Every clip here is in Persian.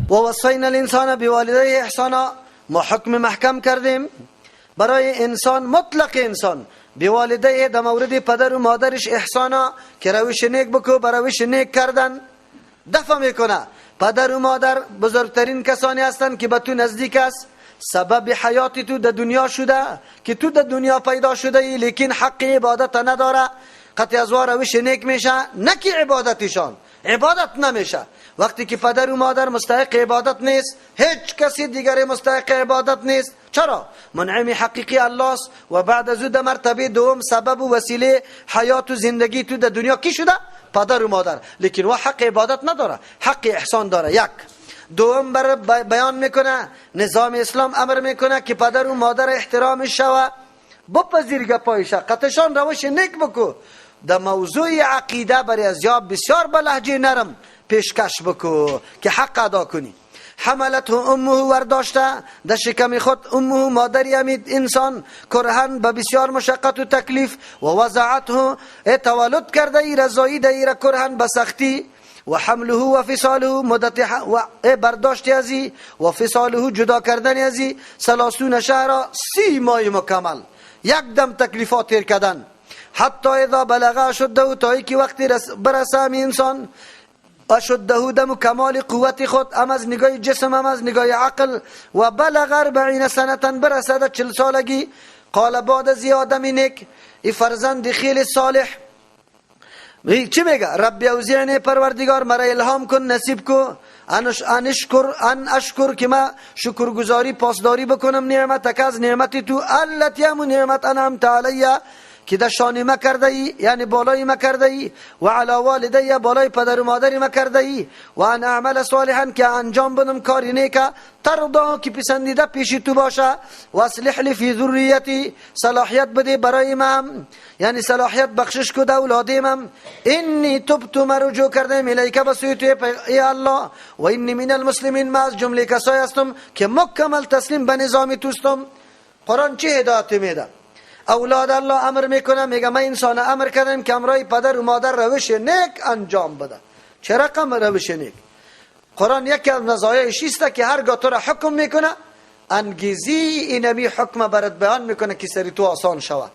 و وصینا الانسان بوالدیه احسانا، ما حکم محکم کردیم برای انسان، مطلق انسان، بوالدیه در مورد پدر و مادرش احسانا، که روش نیک بکو، بر روش نیک کردن دفع میکنه. پدر و مادر بزرگترین کسانی هستند که به تو نزدیک است، سبب حیات تو در دنیا شده، که تو در دنیا پیدا شده ای لیکن حق عبادت نداره. قطع از روش نیک میشه، نه که عبادتشان عبادت نمیشه. وقتی که پدر و مادر مستحق عبادت نیست، هیچ کسی دیگر مستحق عبادت نیست. چرا؟ منعم حقیقی الله است و بعد از او در مرتبه دوم سبب و وسیله حیات و زندگی تو در دنیا کی شده؟ پدر و مادر. لیکن و حق عبادت نداره، حق احسان داره. یک دوم بر بیان میکنه، نظام اسلام امر میکنه که پدر و مادر احترام شوه، بپذیر گپایش، قطعشان روش نیک بکو. در موضوع عقیده برای از یاب بسیار به لهجه نرم پیشکش بکو که حق ادا کنی. حملته امه، ورداشته در شکم خود، امه مادری امید انسان، کرهن به بسیار مشقت و تکلیف، و وضعته تولد کرده ای رضایی ده ای را کرهن به سختی، و حمله و فصاله مدت و برداشت ازی و فصاله جدا کردن ازی 30 شهر، 30 ماه مکمل، یک دم تکلیفات تیر کردن. حتی اذا بلغ اشده، تا ای که وقتی برسه انسان اشده دم کمال قوت خود، ام از نگاه جسم ام از نگاه عقل، و بلغ 40 سنه، برسد 40 سالگی. قال بعد از آدم نیک، ای فرزند خیلی صالح، چی میگه؟ رب اوزعنی، پروردگار مرا الهام کن، نصیب کو ان اشکر، که ما شکرگزاری پاسداری بکنم نعمتک، از نعمت تو، التی هم نعمت انعمت علی، که در شان ما کرده ای، یعنی بالای ما کرده ای، و علی والدی، بالای پدر و مادر ما کرده ای، و ان اعمل صالحا، که انجام بدم کاری نیک ترضا، که پسندیده پیش تو باشه، و اصلح لی فی ذریتی، صلاحیت بده برای من، یعنی صلاحیت بخشش کو در اولادم. انی تبت، ما رجوع کردم الیک به سوی تو ای الله، و انی من المسلمین، ما از جمله کسایی هستم که مکمل تسلیم به نظام توستم. قرآن چه هدایت میده؟ اولاد الله امر میکنه، میگه من انسان امر کردم که امرای پدر و مادر روش نیک انجام بده. چه رقم روش نیک؟ قرآن یکی از مزایایش است که هرگاه تو را حکم میکنه، انگیزی اینمی حکم برات بیان میکنه که سری تو آسان شوه،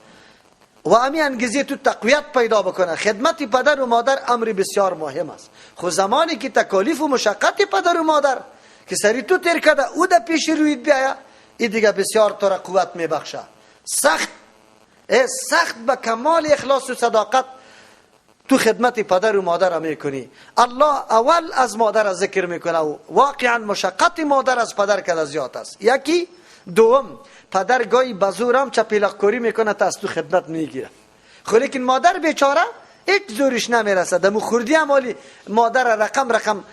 و امی انگیزی تو تقویت پیدا بکنه. خدمت پدر و مادر امر بسیار مهم است. خود زمانی که تکالیف و مشقت پدر و مادر که سری تو تیر کرده او در پیش رویت بیاید، این دیگه بسیار تو را قوت میبخشه. سخت به کمال اخلاص و صداقت تو خدمت پدر و مادر میکنی. الله اول از مادر ذکر میکنه و واقعا مشقت مادر از پدر که زیاد است. یکی دوم، پدر گاهی بزورم چپیلق کوری میکنه تا از تو خدمت میگیره، خب لیکن مادر بیچاره هیچ زورش نمیرسه. دمو خوردی امالی مادر رقم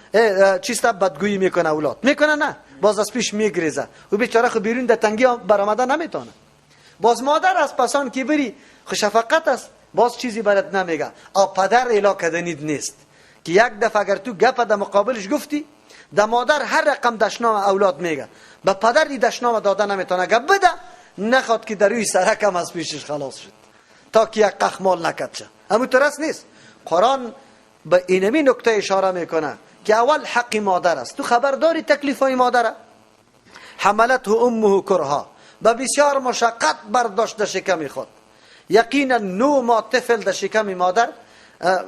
چیستا بدگویی میکنه اولاد میکنه، نه باز از پیش میگریزه و بیچاره خب بیرون در تنگی برآمده نمیتونه. باز مادر از پسان که بری خوش شفقت است، باز چیزی برات نمیگه. پدر الا کدنید نیست که یک دفعه اگر تو گپ در مقابلش گفتی، در مادر هر رقم دشنام اولاد میگه، به پدر دی دشنام داده نمیتونه گپ بده، نخواد که در روی سرکم از پیشش خلاص شد تا که یک قخمال نکد شه. همون طرز نیست. قرآن به اینمی نکته اشاره میکنه که اول حق مادر است. تو خبرداری تکلیفای مادر؟ حملته امه کرها، به بسیار مشقت برداشت در شکم خود. یقینا 9 ماه طفل در شکم مادر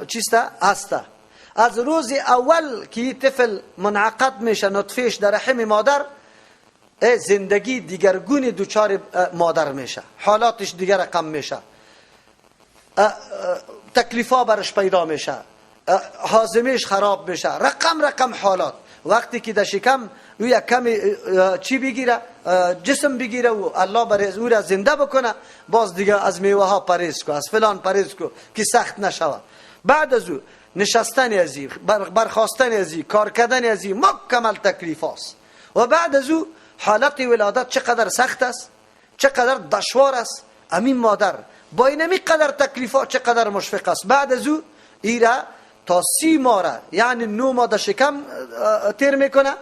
چیسته هسته. از روز اول که طفل منعقد میشه نطفهش در رحم مادر، زندگی دیگرگون دوچار مادر میشه، حالاتش دیگر رقم میشه، تکلیفا برش پیدا میشه، هاضمهش خراب میشه، رقم حالات. وقتی که در شکم او یک کمی چی بگیره، جسم بگیره و الله برای او را زنده بکنه، باز دیگه از میوه ها پرهیز کو، از فلان پرهیز کو که سخت نشود. بعد از او نشستن ازی، برخاستن ازی، کار کردن ازی مکمل تکلیف است. و بعد از او حالت ولادت چقدر سخت است، چقدر دشوار است. امین مادر با اینمی قدر تکلیفات چقدر مشفق است. بعد از او ایره تا 30 ماه را، یعنی 9 ماه در شکم تیر میکنه.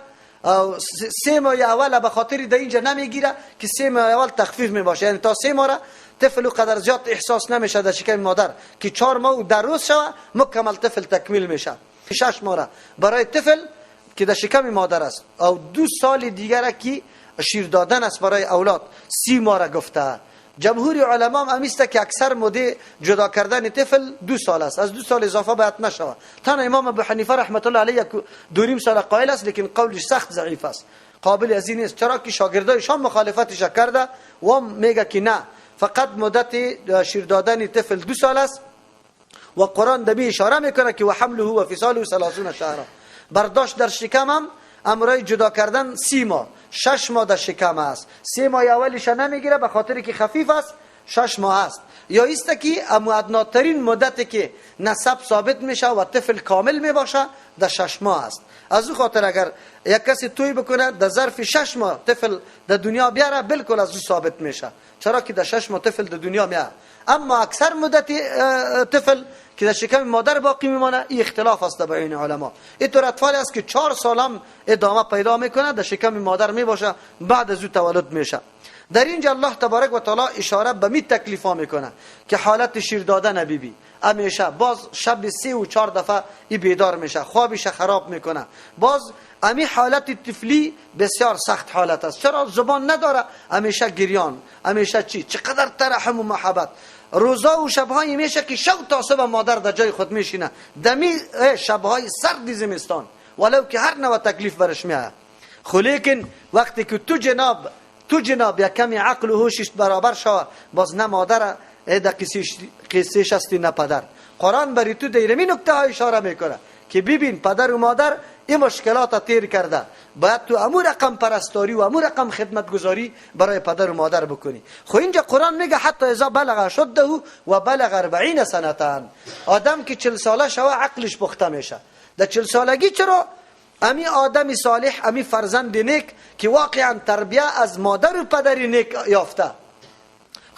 3 ماه اول به خاطر در اینجا نمیگیره که 3 ماه اول تخفیف میباشه، یعنی تا 3 ماه را طفل قدر زیاد احساس نمیشه در شکم مادر که 4 ماه در روز شوه مکمل طفل تکمیل میشه. 6 ماه را برای طفل که در شکم مادر است او 2 سال دیگر که شیر دادن است برای اولاد 30 ماه را گفته. جمهور علما هم امیسته که اکثر مده جدا کردن طفل 2 سال است، از 2 سال اضافه باید نشود. تنها امام ابو حنیفه رحمت الله علیه 2.5 سال قائل است، لیکن قولش سخت ضعیف است، قابل از این است، چرا که شاگردایش هم مخالفتش کرده و میگه که نه فقط مدت شیر دادن طفل 2 سال است و قرآن دمی اشاره میکنه که و حمله و فصاله 30 شهر. برداشت در شکم هم امرای جدا کردن 30 ماه، 6 ماه در شکم است. 3 ماه اولش نمیگیره به خاطر که خفیف است، 6 ماه است. یا است که ادناترین مدتی که نسب ثابت میشه و طفل کامل میباشه در 6 ماه است. از او خاطر اگر یک کسی توی بکنه در ظرف 6 ماه طفل در دنیا بیاره بالکل از او ثابت میشه، چرا که در 6 ماه طفل در دنیا میاد. اما اکثر مدت طفل که در شکم مادر باقی میمانه این اختلاف است بین علما. اینطور اطفال است که 4 سال هم ادامه پیدا میکنه در شکم مادر میباشه، بعد از او تولد میشه. در اینجا الله تبارک و تعالی اشاره به می تکلیفا میکنه که حالت شیر دادن بیبی همیشه باز شب 3 و 4 دفعه ای بیدار میشه، خوابش خراب میکنه. باز امی حالت طفلی بسیار سخت حالت است، چرا زبان نداره، همیشه گریان، همیشه چقدر ترحم و محبت. روزا و شبهای میشه که شب تا صبح مادر در جای خود میشینه، دمی شبهای سرد زمستان ولو که هر نوع تکلیف برش میاد. خو لیکن وقتی که تو جناب یک کمی عقل و هوشش برابر شود، باز نه مادر در قصهش هستی نه پدر. قرآن بری تو دیرمی نکته ها اشاره میکنه که ببین پدر و مادر این مشکلات تیر کرده، باید تو امور رقم پرستاری و امور رقم خدمت گذاری برای پدر و مادر بکنی. خو اینجا قرآن میگه حتی اذا بلغ شده و بلغ 40 سنتان، آدم که 40 ساله شوه عقلش پخته میشه. در 40 سالگی چرا امی آدم صالح، امی فرزند نیک که واقعا تربیه از مادر و پدر نیک یافته.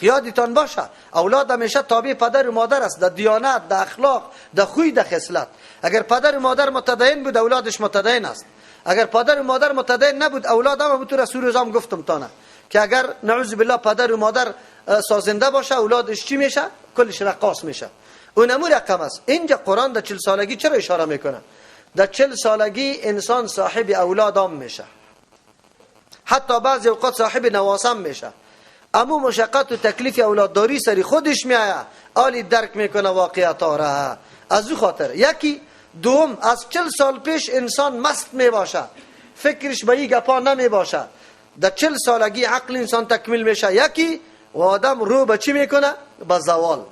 یادتان باشه اولاد همیشه تابع پدر و مادر است، در دیانت، در اخلاق، در خوی، در خصلت. اگر پدر و مادر متدین بود اولادش متدین است، اگر پدر و مادر متدین نبود اولاد هم تو رسول روزام گفتم تانه که اگر نعوذ بالله پدر و مادر سازنده باشه اولادش چی میشه؟ کلش رقاص میشه. اونمو رقم است. اینجا قرآن در 40 سالگی چرا اشاره میکنه؟ در 40 سالگی انسان صاحب اولاد هم میشه، حتی بعضی اوقات صاحب نواسم میشه. اما مشقت و تکلیف اولادداری سری خودش میآید، آلی درک میکنه واقعیت را. از او خاطر یکی دوم از 40 سال پیش انسان مست میباشه، فکرش به این گپا نمیباشه. در 40 سالگی عقل انسان تکمیل میشه. یکی و آدم رو به چی میکنه؟ به زوال.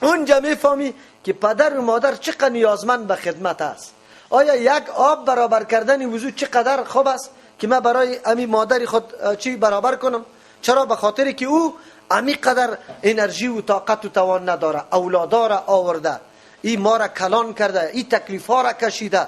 اونجا میفهمی که پدر و مادر چقدر نیازمند به خدمت است. آیا یک آب برابر کردن وضو چقدر خوب است که من برای امی مادری خود چی برابر کنم؟ چرا؟ به خاطری که او امی قدر انرژی و طاقت و توان نداره، اولادا را آورده، این ما را کلان کرده، این تکلیف ها را کشیده،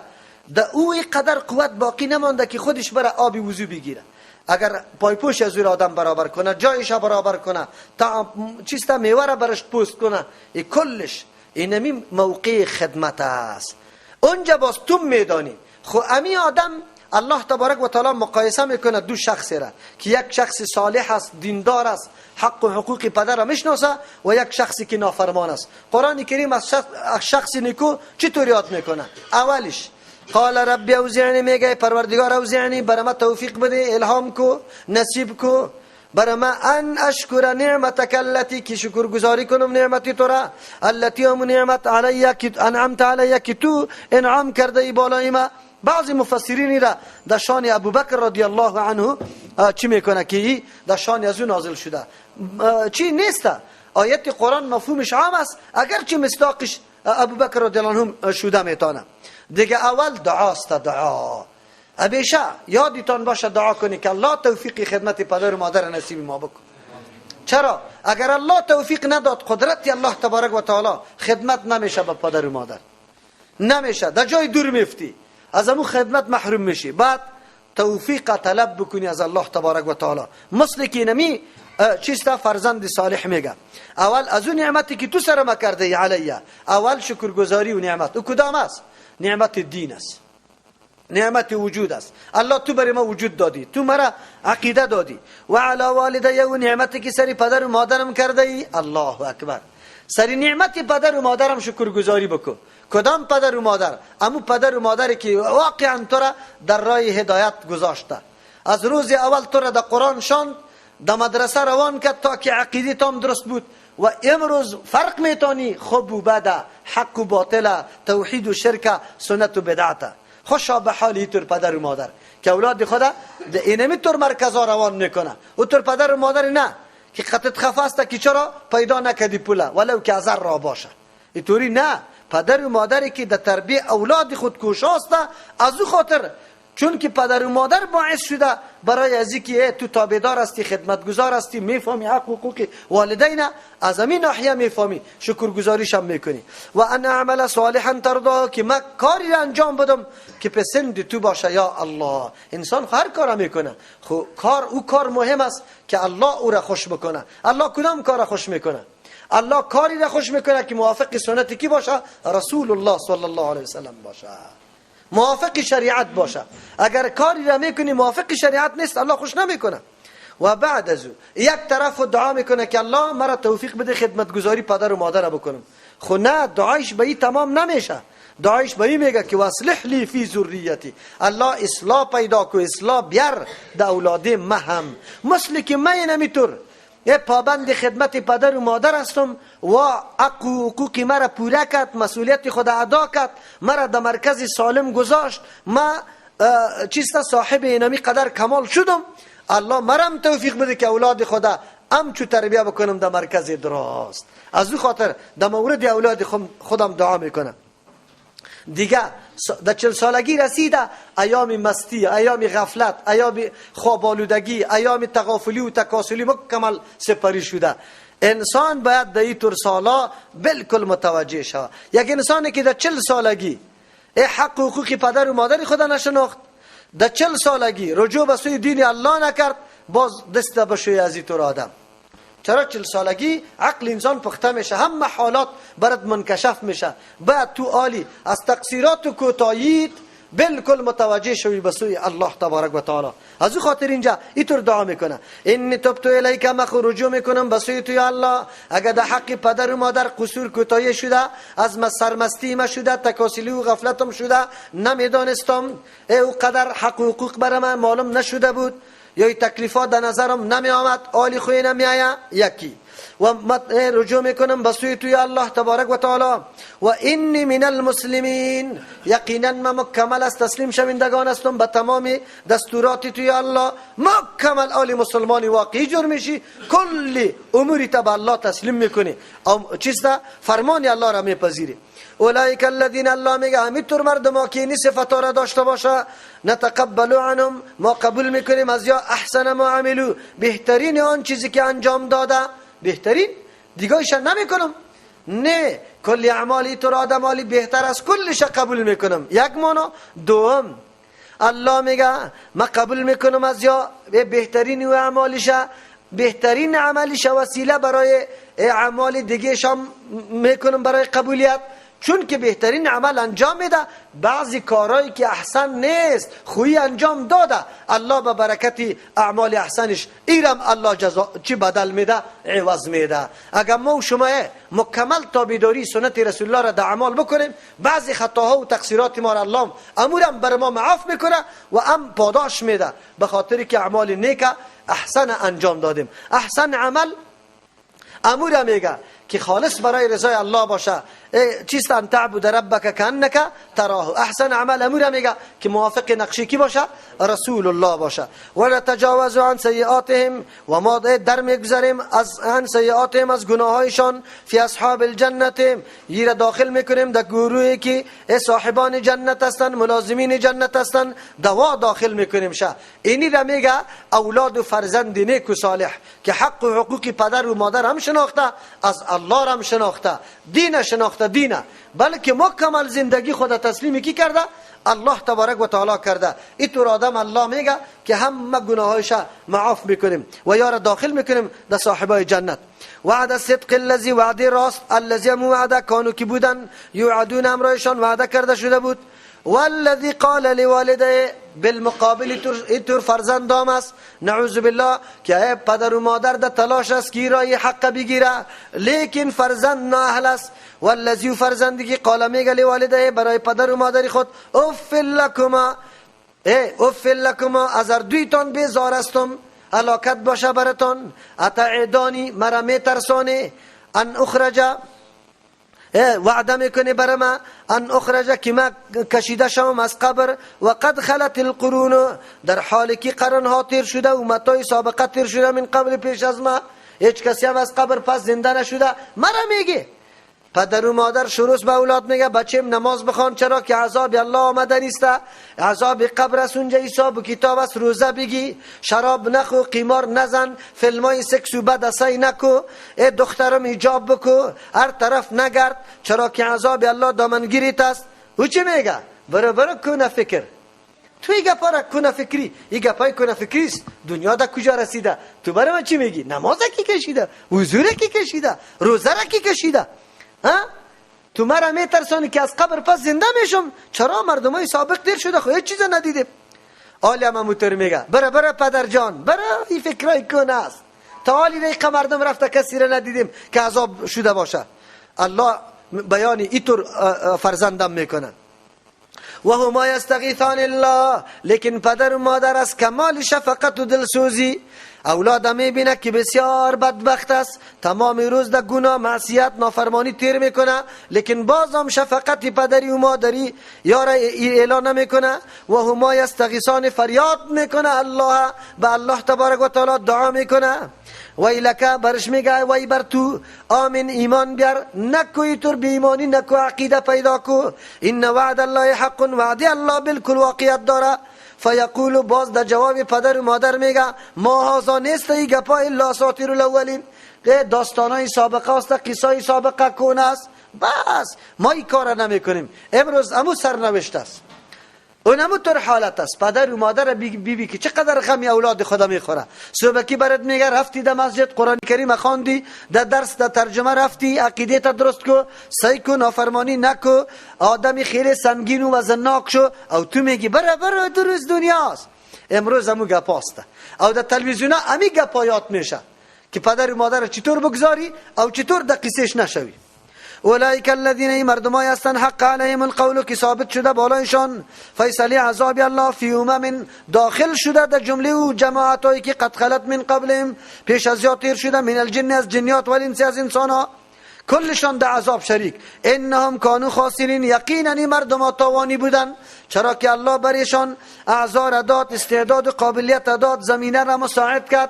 در او قدر قوت باقی نمانده که خودش بره آبی وضو بگیره. اگر پایپوش از او آدم برابر کنه، جایش برابر کنه، تا چیستا میوه را برش پوست کنه، این کلش اینمی موقع خدمت است. اونجا باز تو میدانی. خو امی آدم الله تبارک و تعالی مقایسه میکنه دو شخص را که یک شخص صالح است، دیندار است، حق و حقوق پدر را میشناسه و یک شخصی که نافرمان است. قرآن کریم از شخص نیکو چطور یاد میکنه؟ اولش قال رب اوزعنی، میگه پروردگار اوزعنی برام توفیق بده، الهام کو، نصیب کو برام ان اشکر نعمتک التي، کی شکر گزاری کنم نعمتی تو را، التي هم نعمت علی که انعمت علی که تو انعام کرده ای بالای ما. بعضی مفسرین را در شان ابوبکر رضی الله عنه چی میکنه که در شان از او نازل شده. چی نیست؟ آیت قرآن مفهومش عام است، اگرچه مصداقش ابوبکر رضی الله عنه شده میتونه. دیگه اول دعاست. دعا همیشه یادتان باشه دعا کنی که الله توفیق خدمت پدر و مادر نصیب ما بکن. چرا؟ اگر الله توفیق نداد، قدرت الله تبارک و تعالی، خدمت نمیشه به پدر و مادر، نمیشه، در جای دور میفتی، از امو خدمت محروم میشی. بعد توفیق طلب بکنی از الله تبارک و تعالی. مثل که نمی چیستا فرزند صالح میگه اول از اون نعمتی که تو سر ما کرده علیه، اول شکرگزاری و نعمت. او کدام است؟ نعمت دین است، نعمت وجود است. الله تو برای ما وجود دادی، تو مرا عقیده دادی. و علی والدی، و نعمتی که سری پدر و مادرم کرده ای. الله اکبر. سری نعمت پدر و مادرم شکرگزاری بکن. کدام پدر و مادر؟ امو پدر و مادری که واقعا تو را در راه هدایت گذاشته، از روز اول تو را در قرآن شاند، در مدرسه روان کرد تا که عقیده تام درست بود و امروز فرق میتونی خوب و بد، حق و باطل، توحید و شرک، سنت و بدعت. خوشا به حال اینطور پدر و مادر که اولاد خدا در اینمی طور مرکزا روان میکنه. او طور پدر و مادر نه که قطعت خفاسته که چرا پیدا نکدی پوله ولو که ازر را باشه. اینطوری نه، پدر و مادری که در تربیه اولاد خود کوشاسته، از او خاطر چون که پدر و مادر باعث شده برای از اینکه تو تابعدار هستی، خدمتگزار هستی، میفهمی حق و حقوق والدین، از همین ناحیه میفهمی، شکرگزاریش هم میکنی. و ان اعمل صالحا ترضا، که من کاری را انجام بدم که پسند تو باشه. یا الله، انسان هر کار میکنه، خو کار مهم است که الله او را خوش بکنه. الله کدام کار را خوش میکنه؟ الله کاری را خوش میکنه که موافق سنت کی باشه؟ رسول الله صلی الله علیه وسلم باشه، موافق شریعت باشه. اگر کاری را میکنی موافق شریعت نیست، الله خوش نمیکنه. و بعد از او یک طرف دعا میکنه که الله مرا توفیق بده خدمتگزاری پدر و مادر بکنم. خو نه، دعایش به این تمام نمیشه. دعایش به این میگه که واصلح لی فی ذریتی، الله اصلاح پیدا کو، اصلاح بیار در اولاد هم. مثل که من نمیطور یه پابند خدمت پدر و مادر هستم و حق و حقوق مرا پوره کرد، مسئولیت خود ادا کرد، مرا در مرکز سالم گذاشت، ما چیستا صاحب اینمی قدر کمال شدم. الله مرم توفیق بده که اولاد خدا چو تربیه بکنم در مرکز درست. از او خاطر در مورد اولاد خودم دعا میکنم. دیگه در 40 سالگی رسیده، ایام مستی، ایام غفلت، ایام خوابالودگی، ایام تغافلی و تکاسلی مکمل سپری شده. انسان باید در این طور سالا بالکل متوجه شود. یک انسانی که در 40 سالگی حق و حقوق پدر و مادر خدا نشناخت، در 40 سالگی رجوع به سوی دین الله نکرد، باز دست بشوی از این طور آدم. چرا 40 سالگی عقل انسان پخته میشه، همه حالات برات منکشف میشه، بعد تو عالی از تقصیرات و کوتاهیت بالکل متوجه شوی به سوی الله تبارک و تعالی. از او خاطر اینجا اینطور دعا میکنه: انی تبت الیک، من رجوع میکنم به سوی توی الله. اگر در حق پدر و مادر قصور کوتاهی شده، از سرمستی ما شده، تکاسلی و غفلتم شده، نمیدانستم او قدر حق و حقوق برای من معلوم نشده بود، یا تکلیفات در نظرم نمی آمد، آلی خوی نمی آید، یکی و رجوع میکنم به سوی توی الله تبارک و تعالی. و انی من المسلمین، یقینا من مکمل از تسلیم شوندگان هستم به تمام دستورات توی الله. مکمل آلی مسلمانی واقعی جور میشی، کلی اموری تا به الله تسلیم میکنی، چیزده فرمان الله را میپذیری. اولئک الذین، الله میگه همینطور مردم که این صفات را داشته باشه، نتقبل عنهم، ما قبول میکنیم از یا احسن ما عملو، بهترین آن چیزی که انجام داده، بهترین دیگه‌ایش نمیکنم. نه، کلی اعمالی تو را آدم عالی بهتر از کلش قبول میکنم. یک مانا. دوم، الله میگه ما قبول میکنم از یا بهترین و اعمالش، بهترین عملش وسیله برای اعمال دیگه شام میکنم برای قبولیت. چون که بهترین عمل انجام میده، بعضی کارهایی که احسن نیست خویی انجام داده، الله به برکت اعمال احسنش ایرم الله جزا چی بدل میده، عوض میده. اگر ما و شما مکمل تابعداری سنت رسول الله را در اعمال بکنیم، بعضی خطاها و تقصیرات ما را الله امورم بر ما معاف میکنه و پاداش میده، به خاطر که اعمال نیک احسن انجام دادیم. احسن عمل امور میگه که خالص برای رضای الله باشه، چیست ان تعبد ربک کانک تراه. احسن عمل امور میگه که موافق نقشی کی باشه، رسول الله باشه. ولا تجاوز عن سیئاتهم، و ما در میگذاریم از عن سیئاتهم، از گناهایشان، فی اصحاب الجنه، یه داخل میکنیم در گروهی که صاحبان جنت هستند، ملازمین جنت هستند، دوا داخل میکنیم شه. اینی را میگه اولاد و فرزند نیک و صالح که حق و حقوق پدر و مادر هم شناخته، از الله هم شناخته، دین شناخته، دینه، بلکه مکمل زندگی خود تسلیمی کی کرده، الله تبارک و تعالی کرده. اینطور آدم الله میگه که همه گناهایش معاف میکنیم و یار داخل میکنیم در صاحبای جنت. وعد الصدق الذي، وعد راست، الذي وعده کانوا که بودن، یوعدون امرایشان وعده کرده شده بود. والذی قال لوالده، بالمقابل اینطور فرزندام است نعوذ بالله که پدر و مادر در تلاش است که رای حق بگیره لیکن فرزند نااهل است والذی فرزندی که قال میگه لوالده برای پدر و مادر خود اف لکما اف لکما از دویتان بیزار استم هلاکت باشه براتون اتعدانی مرا میترسانی ان اخرج وعده میکنه برای ما ان اخرج که ما کشیده شوم از قبر و قد خلت القرون در حالی که قرنها تیر شده و متای سابقه تیر شده من قبل پیش از ما هیچ کسی هم از قبر پس زنده نشده مرا میگه پدر و مادر شروع به اولاد میگه بچه‌م نماز بخوان چرا که عذاب الله آمده نیست عذاب قبر است اونجا حساب و کتاب است روزه بگی شراب نخو قمار نزن فیلمای سکس و بدسای نکو دخترم حجاب بکو هر طرف نگرد چرا که عذاب الله دامنگیریت است او چی میگه برو کنه فکر تو این گپا را کنه فکری این گپای کنه فکری است دنیا دا کجا رسیده تو برای من چی میگی نماز کی کشیده وضو کی کشیده روزه کی کشیده تو مرا میترسانی که از قبر پس زنده میشم چرا مردمای سابق دیر شده خو هیچ چیز ندیدیم عالم موتور میگه برا پدر جان برا این فکرای کنه است تا حالی دقیقه مردم رفته کسی را ندیدیم که عذاب شده باشه الله بیانی اینطور فرزندم میکنه و هما یستغیثان الله لیکن پدر و مادر از کمال شفقت و دلسوزی اولاد میبینه که بسیار بدبخت است تمام روز در گناه معصیت نافرمانی تیر میکنه لیکن باز هم شفقت پدری و مادری یاره اعلان نمیکنه و هما یستغیثان فریاد میکنه الله به الله تبارک و تعالی دعا میکنه ویلک برش میگه وی بر تو آمین ایمان بیار نکوی تر بی ایمانی نکو عقیده پیدا کو این وعد الله حق وعد الله بالکل واقعیت داره فیقول باز در جواب پدر و مادر میگه ما هازا نیست ای گپا الا اساطیر الاولین داستانای سابقه است قصای سابقه کون است بس ما این کار نمی کنیم امروز امو سرنوشت است اونمو طور حالت است پدر و مادر بی که چقدر غمی اولاد خدا میخوره صبحی برات میگه رفتی در مسجد قرآن کریم خواندی در درس در ترجمه رفتی عقیده تا درست کو سعی کن نافرمانی نکو آدمی خیلی سنگین و وزنناک شو او تو میگی برا درست دنیاست امروز همو گپاست او در تلویزیون همی گپایات میشه که پدر و مادر چطور بگذاری او چطور در قصهش نشوی اولئک الذین مردمای هستند حق علیهم القول که ثابت شده بالایشان فیصله عذاب الله فی امم داخل شده در جمله و جماعتایی که قد خلت من قبلهم پیش از یا تیر شده من الجن از جنیات و الانس از انسانا کلشان در عذاب شریک انهم کانوا خاسرین یقینا مردم تاوانی بودن چرا که الله برایشان اعذار داد استعداد و قابلیت داد زمینه را مساعد کرد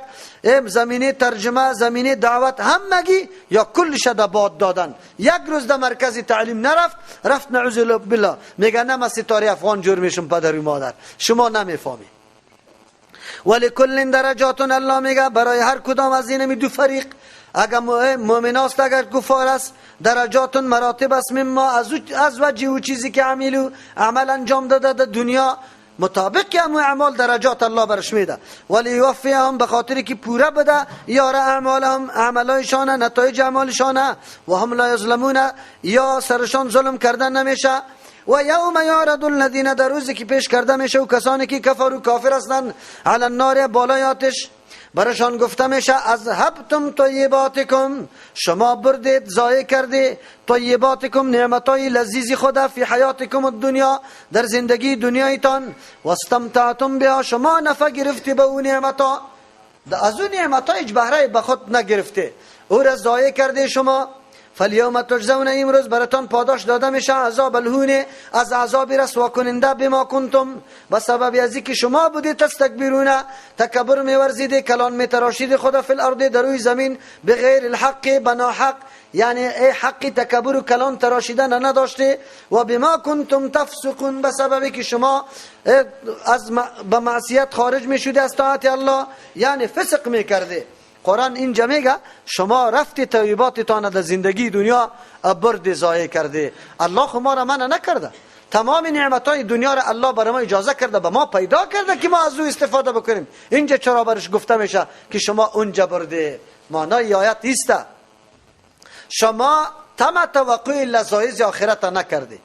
زمینه ترجمه زمینه دعوت همگی یا کلش در باد دادن یک روز در مرکز تعلیم رفت نعوذ بالله میگه نه ستاره افغان جور میشم پدر و مادر شما نمیفهمی ولکل درجات الله میگه برای هر کدام از این دو فریق اگر مؤمن است اگر کفار است درجات مراتب است مما از وجه و چیزی که عمل انجام داده در دنیا مطابق که همون اعمال درجات الله برش میده ولی یوفیهم به خاطری که پوره بده یاره اعمالهم اعمالایشان نتایج اعمالشان و هم لا یظلمون یا سرشان ظلم کردن نمیشه و یوم یعرض الذین در روزی که پیش کرده میشه و کسانی که کفر و کافر هستند علی النار بالای آتش برشان گفته میشه اذهبتم طیباتکم شما بردید ضایع کردید طیباتکم نعمتای لذیذ خدا فی حیاتکم الدنیا در زندگی دنیایتان و استمتعتم بها شما نفع گرفتی به اون نعمتا از اون نعمتا هیچ بهره به خود نگرفته او را ضایع کرده شما فالیوم تجزون امروز براتون پاداش داده میشه عذاب الهون از عذاب رسوا کننده بما کنتم به سبب ازی که شما بودید تستکبرون تکبر میورزید کلان میتراشید خدا فی الارض در روی زمین بغیر الحق بنا حق یعنی حق تکبر و کلان تراشیدن نداشته و بما کنتم تفسقون به سببی که شما از به معصیت خارج میشوده از طاعت الله یعنی فسق میکرده قرآن اینجا میگه شما رفتی طیباتتان در زندگی دنیا برد ضایع کرده الله خو ما را منع نکرده تمام نعمتای دنیا را الله برای ما اجازه کرده به ما پیدا کرده که ما از او استفاده بکنیم اینجا چرا برش گفته میشه که شما اونجا برده معنای آیت است شما توقع لذایز آخرت نکرده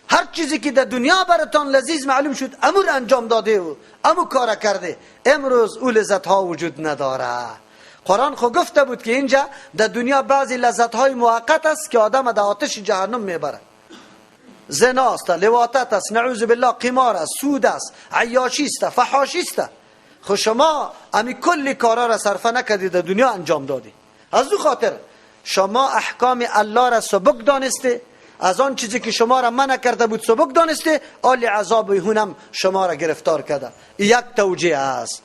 هر چیزی که در دنیا براتان لذیذ معلوم شد امور انجام داده و امو کار کرده، امروز او لذت ها وجود نداره. قرآن خو گفته بود که اینجا در دنیا بعضی لذت های موقت است که آدم در آتش جهنم میبره. زنا است، لواطت است، نعوذ بالله قمار است، سود است، عیاشی است، فحاشی است. خو شما امی کلی کارا را صرفه نکردید در دنیا انجام دادی. از او خاطر شما احکام الله را سبک دانسته، از آن چیزی که شما را منع کرده بود سبک دانسته، آل عذاب هونم شما را گرفتار کرده. یک توجیه است.